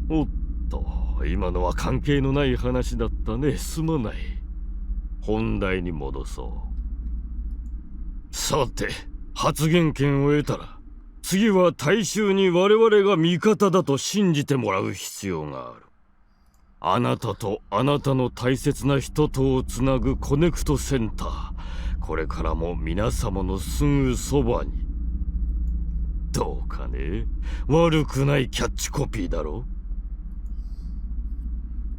おっと、今のは関係のない話だったね。すまない。本題に戻そう。さて、発言権を得たら、次は大衆に我々が味方だと信じてもらう必要がある。あなたとあなたの大切な人とをつなぐコネクトセンター、これからも皆様のすぐそばに。どうかね、悪くないキャッチコピーだろ。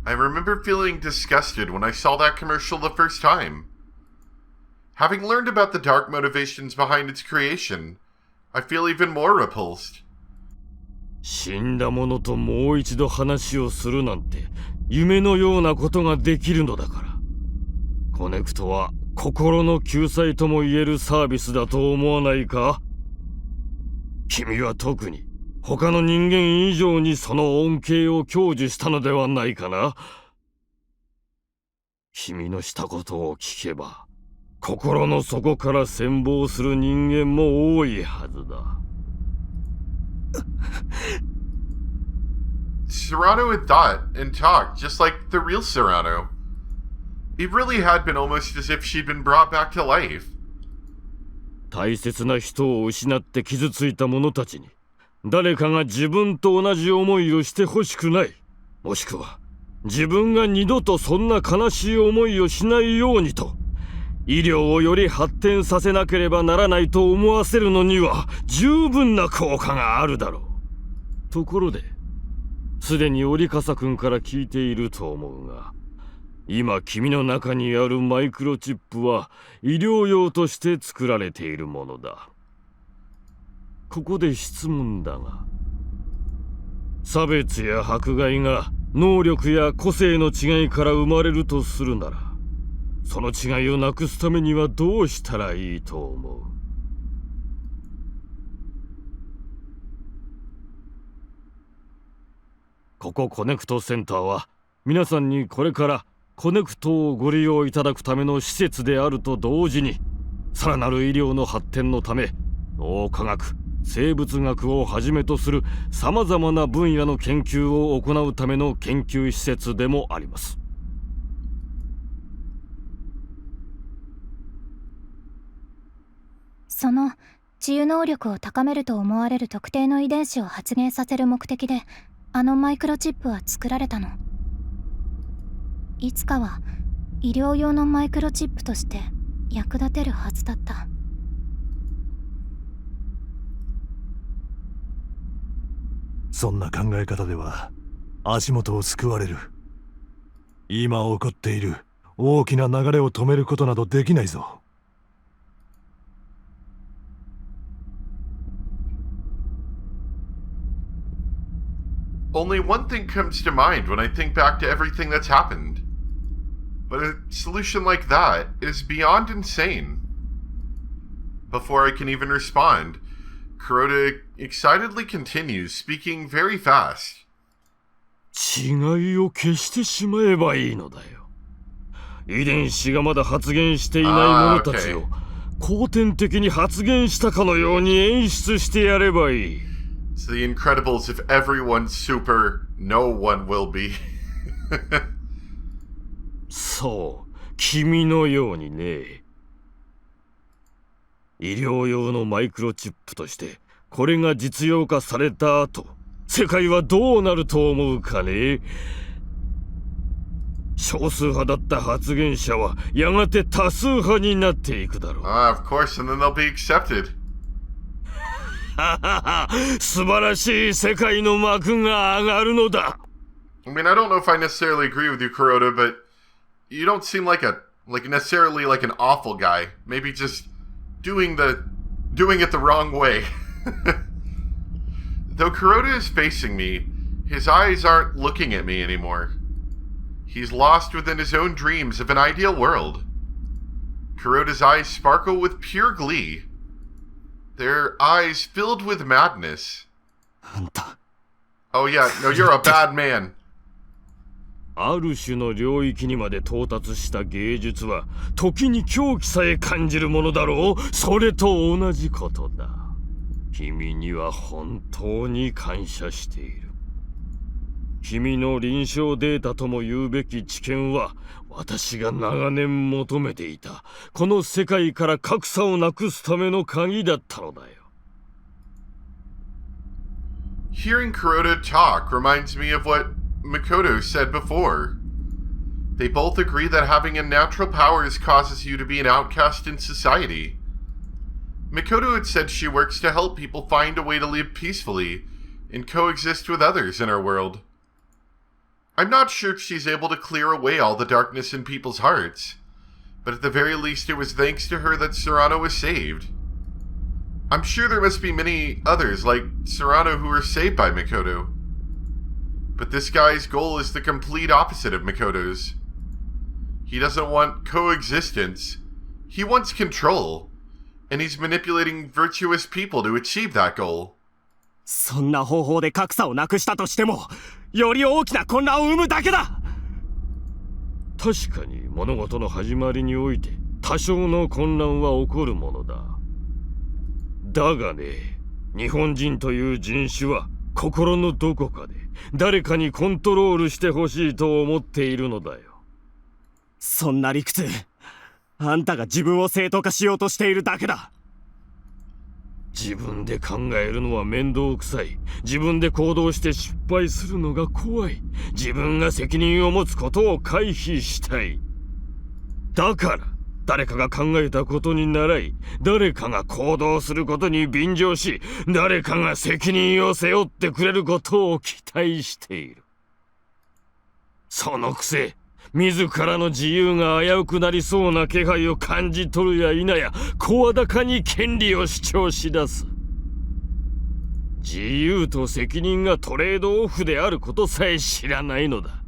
I remember feeling disgusted when I saw that commercial the first time. Having learned about the dark motivations behind its creation, I feel even more repulsed. 死んだ者ともう一度話をするなんて夢のようなことができるのだから。コネクトは心の救済とも言えるサービスだと思わないか？君は特に他の人間以上にその恩恵を享受したのではないかな。君のしたことを聞けば心の底から羨望する人間も多いはずだ。Serrano had thought and talked just like the real Serrano. It really had been almost as if she'd been brought back to life. 大切な人を失って傷ついた者たちに誰かが自分と同じ思いをしてほしくない。もしくは自分が二度とそんな悲しい思いをしないようにと医療をより発展させなければならないと思わせるのには十分な効果があるだろう。ところですでに折笠君から聞いていると思うが、今君の中にあるマイクロチップは医療用として作られているものだ。ここで質問だが、差別や迫害が能力や個性の違いから生まれるとするなら、その違いをなくすためにはどうしたらいいと思う？ここコネクトセンターは皆さんにこれからコネクトをご利用いただくための施設であると同時に、さらなる医療の発展のため脳科学、生物学をはじめとするさまざまな分野の研究を行うための研究施設でもあります。その治癒能力を高めると思われる特定の遺伝子を発現させる目的であのマイクロチップは作られたの。いつかは医療用のマイクロチップとして役立てるはずだった。そんな考え方では足元を救われる。今起こっている大きな流れを止めることなどできないぞ。Only one thing comes to mind when I think back to everything that's happened. But a solution like that is beyond insane. Before I can even respond, Kuroda excitedly continues, speaking very fast. 違いを消してしまえばいいのだよ。遺伝子がまだ発現していない者たちを後天的に発現したかのように演出してやればいい。It's the Incredibles. If everyone's super, no one will be. そう、君のようにね。医療用のマイクロチップとしてこれが実用化された後、世界はどうなると思うかね。少数派だった発言者はやがて多数派になっていくだろう。Of course, and then they'll be accepted. 素晴らしい世界の幕が上がるのだ。I mean, I don't know if I necessarily agree with you, Kuroda, but you don't seem like necessarily like an awful guy. Maybe just doing it the wrong way. Though Kuroda is facing me, his eyes aren't looking at me anymore. He's lost within his own dreams of an ideal world. Kuroda's eyes sparkle with pure glee. Their eyes filled with madness. Oh yeah, no, you're a bad man. ある種の領域にまで到達した芸術は時に狂気さえ感じるものだろう。それと同じことだ。君には本当に感謝している。君の臨床データとも言うべき知見は私が長年求めていたこの世界から格差をなくすための鍵だったのだよ。Hearing Kuroda talk reminds me of what Mikoto said before. They both agree that having unnatural powers causes you to be an outcast in society. Mikoto had said she works to help people find a way to live peacefully and coexist with others in our world. I'm not sure if she's able to clear away all the darkness in people's hearts, but at the very least it was thanks to her that Serrano was saved. I'm sure there must be many others like Serrano who were saved by Mikoto. But this guy's goal is the complete opposite of Mikoto's. He doesn't want coexistence, he wants control, and he's manipulating virtuous people to achieve that goal. そんな方法で格差をなくしたとしても、より大きな混乱を生むだけだ。確かに物事の始まりにおいて多少の混乱は起こるものだ。だがね、日本人という人種は心のどこかで誰かにコントロールしてほしいと思っているのだよ。そんな理屈、あんたが自分を正当化しようとしているだけだ。自分で考えるのは面倒くさい。自分で行動して失敗するのが怖い。自分が責任を持つことを回避したい。だから誰かが考えたことに倣い、誰かが行動することに便乗し、誰かが責任を背負ってくれることを期待している。そのくせ自らの自由が危うくなりそうな気配を感じ取るや否や、声高に権利を主張し出す。自由と責任がトレードオフであることさえ知らないのだ。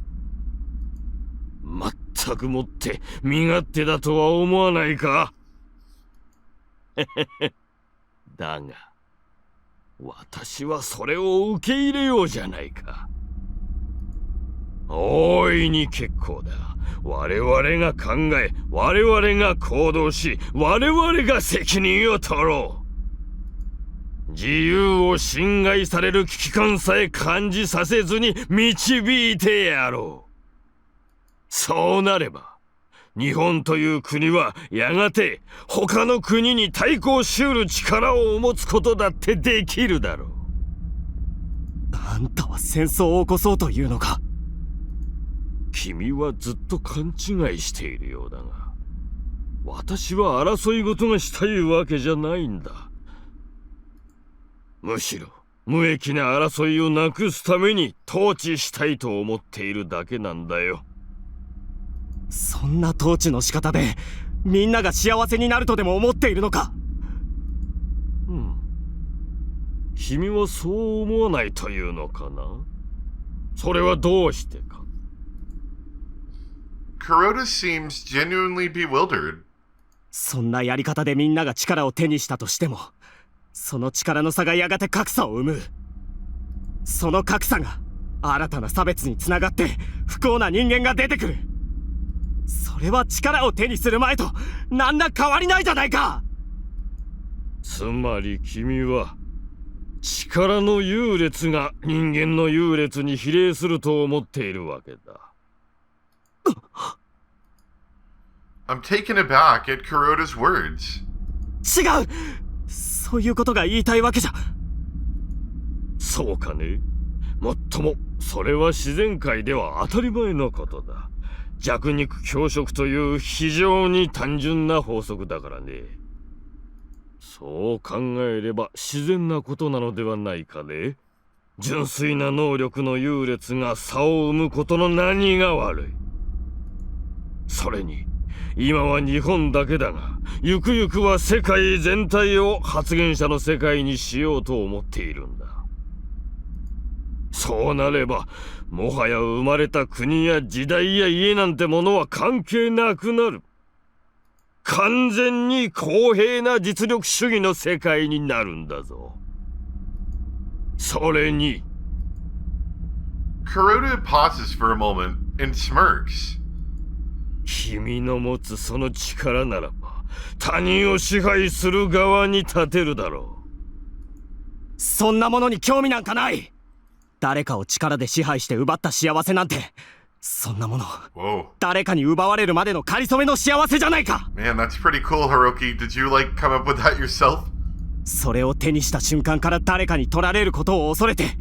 全くもって身勝手だとは思わないか。だが私はそれを受け入れようじゃないか。大いに結構だ。我々が考え、我々が行動し、我々が責任を取ろう。自由を侵害される危機感さえ感じさせずに導いてやろう。そうなれば、日本という国はやがて他の国に対抗しうる力を持つことだってできるだろう。あんたは戦争を起こそうというのか。君はずっと勘違いしているようだが、私は争い事がしたいわけじゃないんだ。むしろ無益な争いをなくすために統治したいと思っているだけなんだよ。そんな統治の仕方でみんなが幸せになるとでも思っているのか。君はそう思わないというのかな。それはどうしてか。Kuroda seems genuinely bewildered. そんなやり方でみんなが力を手にしたとしても、その力の差がやがて格差を生む。その格差が新たな差別につながって不幸な人間が出てくる。それは力を手にする前と何ら変わりないじゃないか。つまり君は力の優劣が人間の優劣に比例すると思っているわけだ。I'm taken aback at Kuroda's words. 違う、そういうことが言いたいわけじゃ。そうかね。もっともそれは自然界では当たり前のことだ。弱肉強食という非常に単純な法則だからね。そう考えれば自然なことなのではないかね。純粋な能力の優劣が差を生むことの何が悪い。それに今は日本だけだが、ゆくゆくは世界全体を発言者の世界にしようと思っているんだ。そうなればもはや生まれた国や時代や家なんてものは関係なくなる。完全に公平な実力主義の世界になるんだぞ。それに Kuroda pauses for a moment and smirks. 君の持つその力ならば他人を支配する側に立てるだろう。そんなものに興味なんかない。誰かを力で支配して奪った幸せなんて、そんなもの Whoa. 誰かに奪われるまでの仮初めの幸せじゃないか。 Man, that's pretty cool, Hiroki. Did you, like, come up with that yourself? それを手にした瞬間から誰かに取られることを恐れて、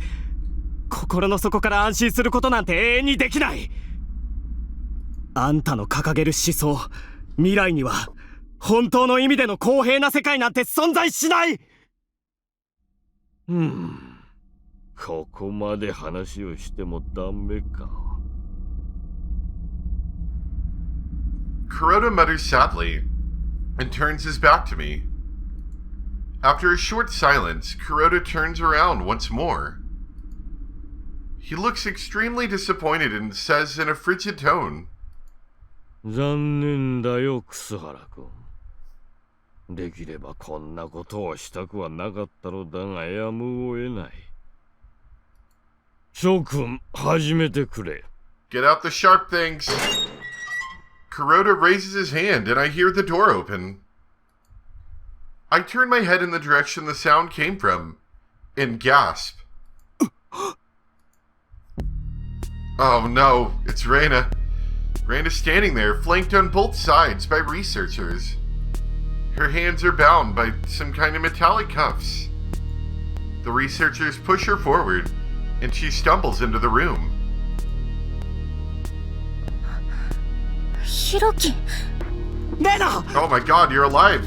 心の底から安心することなんて永遠にできない。あんたの掲げる思想、未来には本当の意味での公平な世界なんて存在しない。ここまで話をしてもダメか。Kuroda mutters sadly and turns his back to me. After a short silence, Kuroda turns around once more. He looks extremely disappointed and says in a frigid tone, 残念だよ、楠原君。できればこんなことをしたくはなかったのだがやむを得ない。諸君、始めてくれ。Get out the sharp things. Kuroda raises his hand and I hear the door open. I turn my head in the direction the sound came from and gasp. Oh no, it's Reina. Reina's standing there, flanked on both sides by researchers. Her hands are bound by some kind of metallic cuffs. The researchers push her forward, and she stumbles into the room. ヒロキ。レナ Oh my god, you're alive!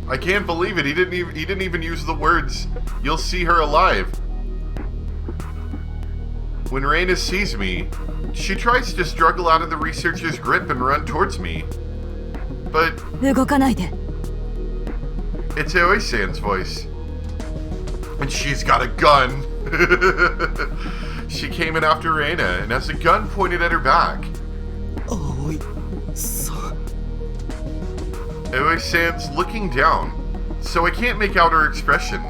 I can't believe it. He didn't even use the words, "You'll see her alive." When Reina sees me, she tries to struggle out of the researcher's grip and run towards me. But 動かないで。 it's Aoi-san's voice. And she's got a gun. She came in after Reina and has a gun pointed at her back. 葵さん。 Aoi-san's looking down, so I can't make out her expression.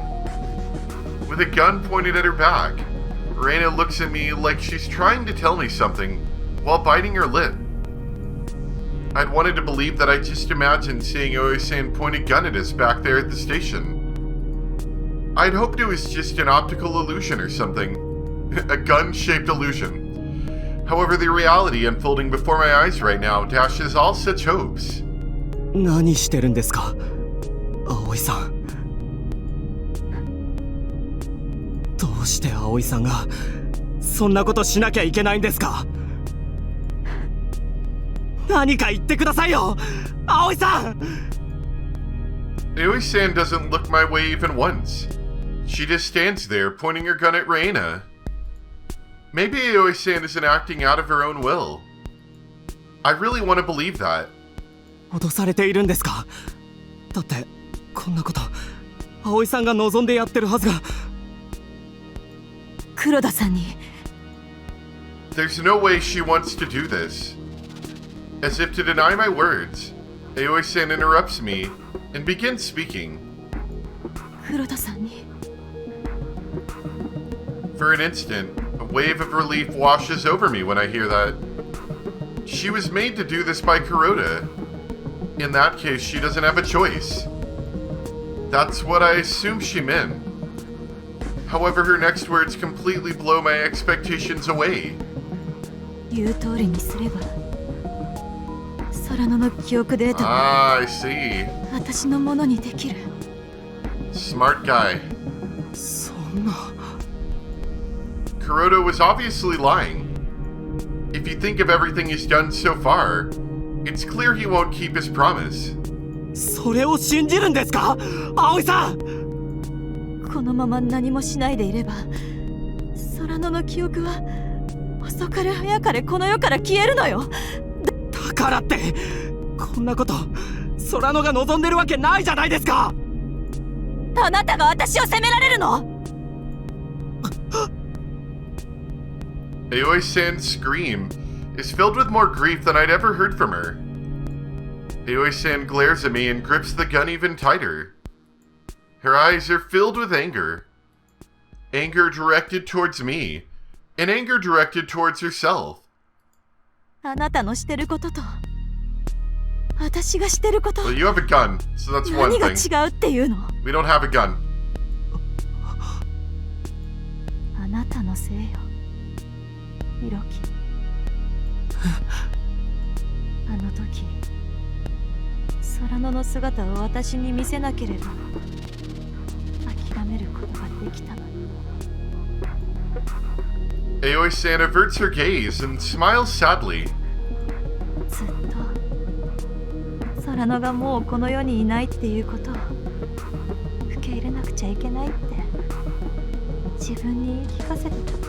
With a gun pointed at her back, Reina looks at me like she's trying to tell me something while biting her lip. I'd wanted to believe that I just imagined seeing Aoi-san point a gun at us back there at the station. I'd hoped it was just an optical illusion or something. A gun-shaped illusion. However, the reality unfolding before my eyes right now dashes all such hopes. 何してるんですか、葵さん。どうして葵さんがそんなことしなきゃいけないんですか。何か言ってくださいよ、葵さん。 Aoi-san doesn't look my way even once. She just stands there, pointing her gun at Reina. Maybe Aoi-san isn't acting out of her own will. I really want to believe that. 脅されているんですか。だってこんなこと葵さんが望んでやってるはずが。黒田さんに。 There's no way she wants to do this. As if to deny my words, Aoi-san interrupts me and begins speaking. 黒田さんに。 For an instant, a wave of relief washes over me when I hear that. She was made to do this by Kuroda. In that case, she doesn't have a choice. That's what I assume she meant. However, her next words completely blow my expectations away. 言う通りにすれば、空野の記憶データを Ah, I see. 私のものにできる。 Smart guy. そんな。 Kuroda was obviously lying. If you think of everything he's done so far, it's clear he won't keep his promise. それを信じるんですか、葵さん。このまま何もしないでいれば、空野の記憶は遅かれ早かれこの世から消えるのよ。だからってこんなこと空野が望んでるわけないじゃないですか。あなたが私を責められるの。 Aoi-san's scream is filled with more grief than I'd ever heard from her. Aoi-san glares at me and grips the gun even tighter. Her eyes are filled with anger. Anger directed towards me, and anger directed towards herself. あなたのしてることと私がしてること、 Well, you have a gun, so that's one 何が thing. 違うっていうの。 We don't have a gun. あなたのせいよ。ヒロキあの時空野の姿を私に見せなければ諦めることができたのに。 Aoi-san averts her gaze and smiles sadly. ずっと空野がもうこの世にいないっていうことを受け入れなくちゃいけないって自分に言い聞かせてた。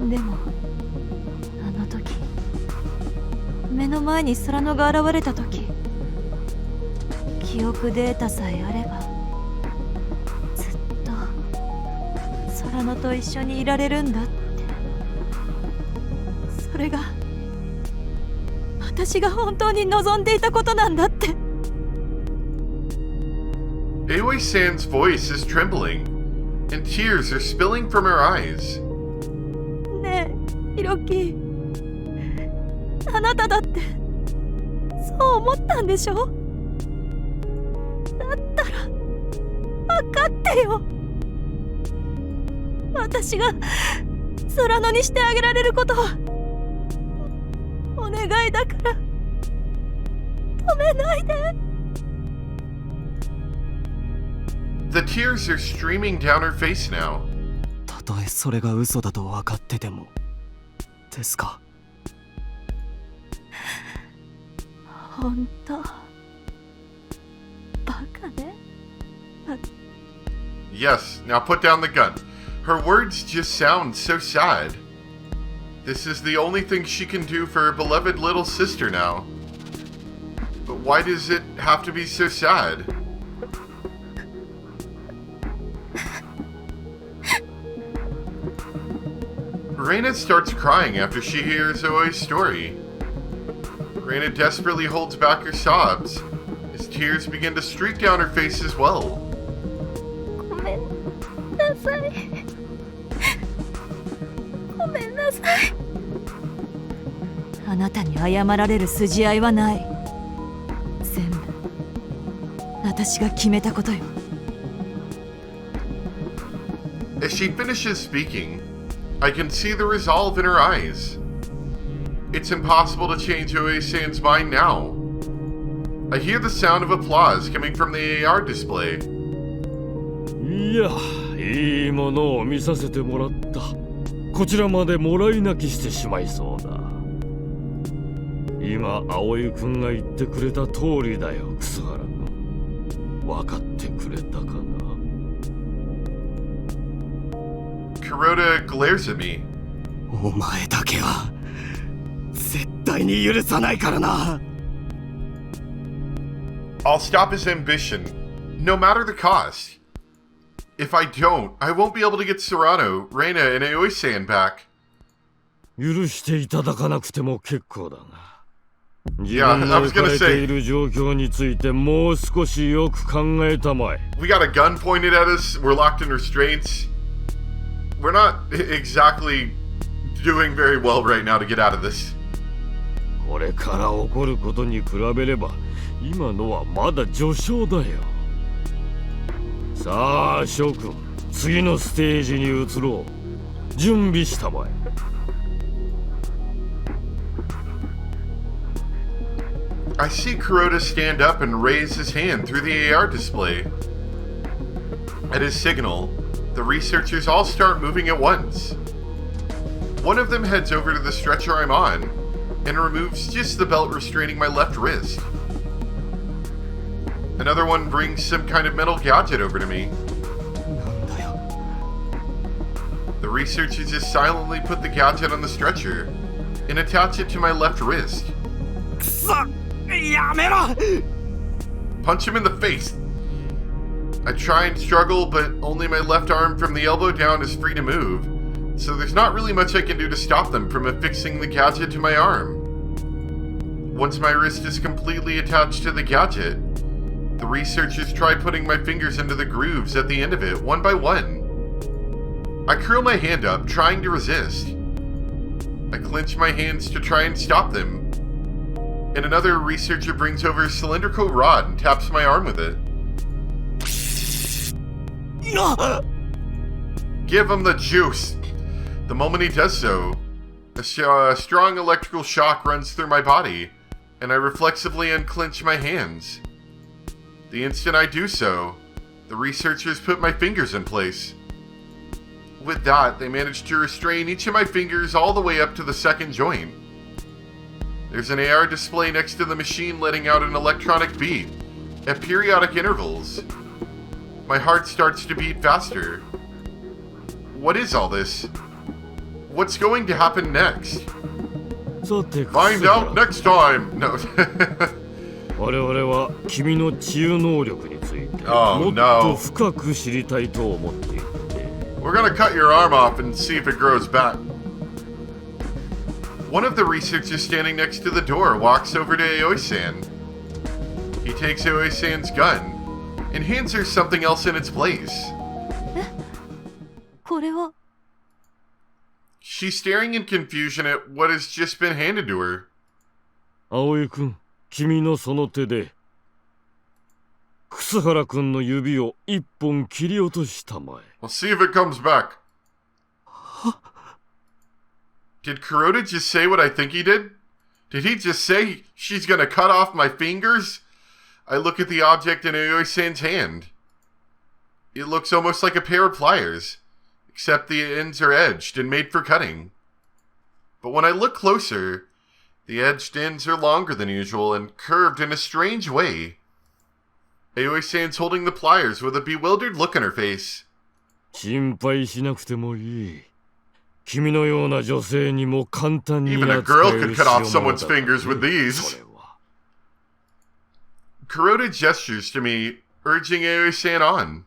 でもあの時目の前に空野が現れた時、記憶データさえあればずっと空野と一緒にいられるんだって、それが私が本当に望んでいたことなんだって。 Aoi-san's voice is trembling, and tears are spilling from her eyes. ねえヒロキ、あなただってそう思ったんでしょ。だったら分かってよ。私が空野にしてあげられることはお願いだから止めないで。 The tears are streaming down her face now. たとえそれが嘘だと分かっててもですか。本当バカね。 Yes, now put down the gun. Her words just sound so sad. This is the only thing she can do for her beloved little sister now. But why does it have to be so sad? Reina starts crying after she hears Aoi's story. Reina desperately holds back her sobs as tears begin to streak down her face as well. ごめんなさい。ごめんなさい。あなたに謝られる筋合いはない。全部私が決めたことよ。 As she finishes speaking, I can see the resolve in her eyes. It's impossible to change Aoi-san's mind now. I hear the sound of applause coming from the AR display. いや、いいものを見させてもらった。こちらまでもらい泣きしてしまいそうだ。今葵くんが言ってくれた通りだよ、楠原くん。分かってくれたかな。 Kuroda glares at me. お前だけは絶対に許さないからな。 I'll stop his ambition, no matter the cost. If I don't, I won't be able to get Serrano, Reina, and Aoi-san back. 許していただかなくても結構だが、自 Yeah, 分 I の was 置か gonna れて say, いる状況についてもう少しよく考えたまえ。 we got a gun pointed at us, we're locked in restraints. We're not exactly doing very well right now to get out of this. これから起こることに比べれば今のはまだ序章だよ。さあ諸君、次のステージに移ろう。準備したまえ。 I see Kuroda stand up and raise his hand through the AR display. At his signal, the researchers all start moving at once. One of them heads over to the stretcher I'm on and removes just the belt restraining my left wrist. Another one brings some kind of metal gadget over to me. なんだよ。 The researchers just silently put the gadget on the stretcher and attach it to my left wrist. くそ、やめろ。 Punch him in the face. I try and struggle, but only my left arm from the elbow down is free to move, so there's not really much I can do to stop them from affixing the gadget to my arm. Once my wrist is completely attached to the gadget, the researchers try putting my fingers into the grooves at the end of it, one by one. I curl my hand up, trying to resist. I clench my hands to try and stop them, and another researcher brings over a cylindrical rod and taps my arm with it. Give him the juice. The moment he does so, a strong electrical shock runs through my body, and I reflexively unclench my hands. The instant I do so, the researchers put my fingers in place. With that, they managed to restrain each of my fingers all the way up to the second joint. There's an AR display next to the machine letting out an electronic beep at periodic intervals. My heart starts to beat faster. What is all this? What's going to happen next? さて Find out next time! No. 我々は君の治癒能力について Oh, もっ no. と深く知りたいと思っている。 We're gonna cut your arm off and see if it grows back. One of the researchers standing next to the door walks over to Aoi-san. He takes Aoi-san's gun and hands her something else in its place. これは She's staring in confusion at what has just been handed to her. 葵くん、君のその手で楠原くんの指を一本切り落としたまえ。 We'll see if it comes back. Did Kuroda just say what I think he did? Did he just say she's gonna cut off my fingers? I look at the object in Aoi-san's hand. It looks almost like a pair of pliers, except the ends are edged and made for cutting. But when I look closer, the edged ends are longer than usual and curved in a strange way. Aoi-san's holding the pliers with a bewildered look on her face. 心配しなくてもいい。君のような女性にも簡単に Even a 扱 girl え could る cut off 代物 someone's だ。 fingers with そ these. れは Kuroda gestures to me, urging Aoi-san on.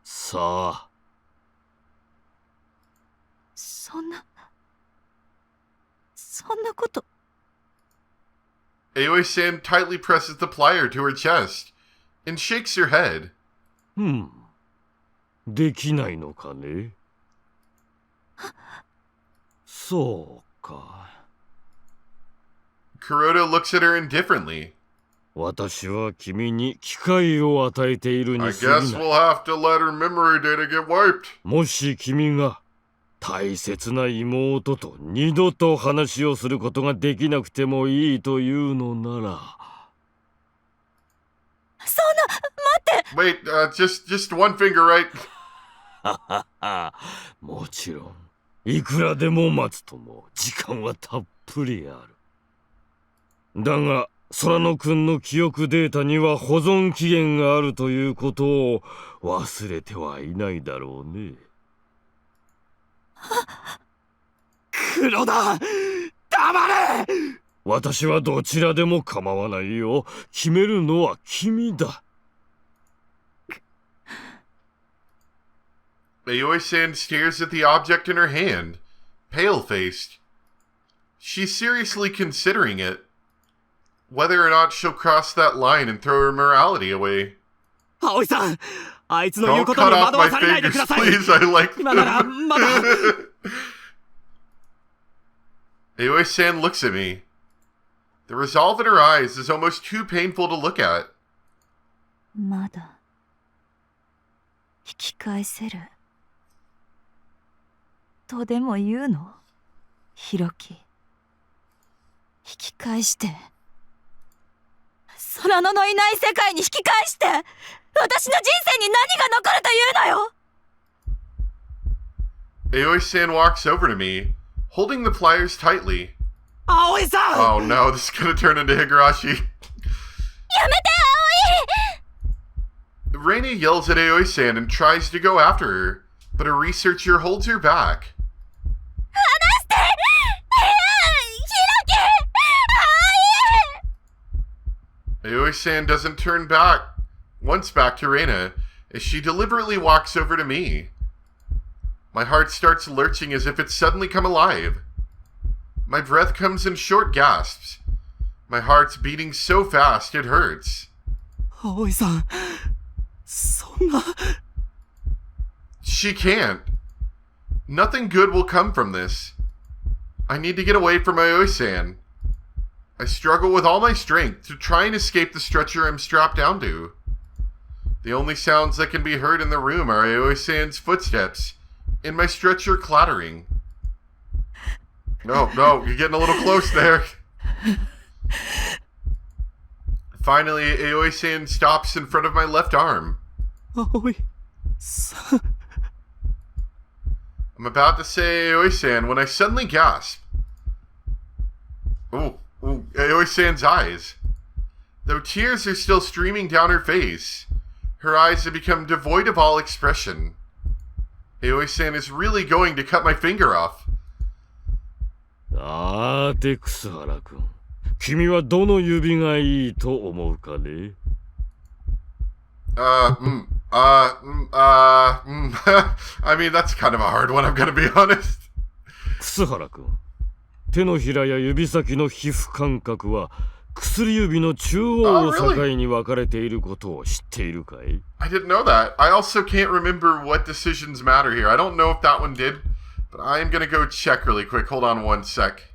さあ、そんなこと Aoi-san tightly presses the plier to her chest and shakes her head. できないのかね。そうか。 Kuroda looks at her indifferently. 私は君に機会を与えている I に過ぎ guess ない。 we'll have to let her memory data get wiped. もし君が大切な妹と二度と話をすることができなくてもいいというのなら。そんな待って Wait, just one finger, right? もちろんいくらでも待つとも時間はたっぷりある。だが空野くんの記憶データには保存期限があるということを忘れてはいないだろうね。黒田、黙れ。私はどちらでも構わないよ。決めるのは君だ。Aoi-san stares at the object in her hand, pale-faced. She's seriously considering it. Whether or not she'll cross that line and throw her morality away. 葵さん、あいつの言う Don't こと cut に off 惑わ my されないで fingers, ください。 please. I like 今ならまだ。Aoi-san looks at me. The resolve in her eyes is almost too painful to look at. まだ引き返せるとでも言うの？ひろき、引き返して空野のいない世界に引き返して、私の人生に何が残るというのよ。 Aoi-san walks over to me, holding the pliers tightly. 葵さん、 Oh no, this is gonna turn into Higurashi. やめて、葵。 Reina yells at Aoi-san and tries to go after her, but a researcher holds her back. 離して、ひろき、葵。 Aoi-san doesn't turn back, once back to Reina, as she deliberately walks over to me. My heart starts lurching as if it's suddenly come alive. My breath comes in short gasps. My heart's beating so fast it hurts. 葵さん、そんな。 She can't. Nothing good will come from this. I need to get away from Aoi-san. I struggle with all my strength to try and escape the stretcher I'm strapped down to. The only sounds that can be heard in the room are Aoi-san's footsteps, in my stretcher clattering. No, you're getting a little close there. Finally, Aoi-san stops in front of my left arm. 葵さん I'm about to say Aoi-san when I suddenly gasp. Oh, Aoi-san's eyes. Though tears are still streaming down her face, her eyes have become devoid of all expression. Aoi-san is really going to cut my finger off. さて草原君、君はどの指がいいと思うかね。I mean, that's kind of a hard one, I'm gonna be honest. 草原君、手のひらや指先の皮膚感覚は薬指の中央を境に分かれていることを知っているかい？ I didn't know that. I also can't remember what decisions matter here. I don't know if that one did, but I am gonna go check really quick. Hold on one sec.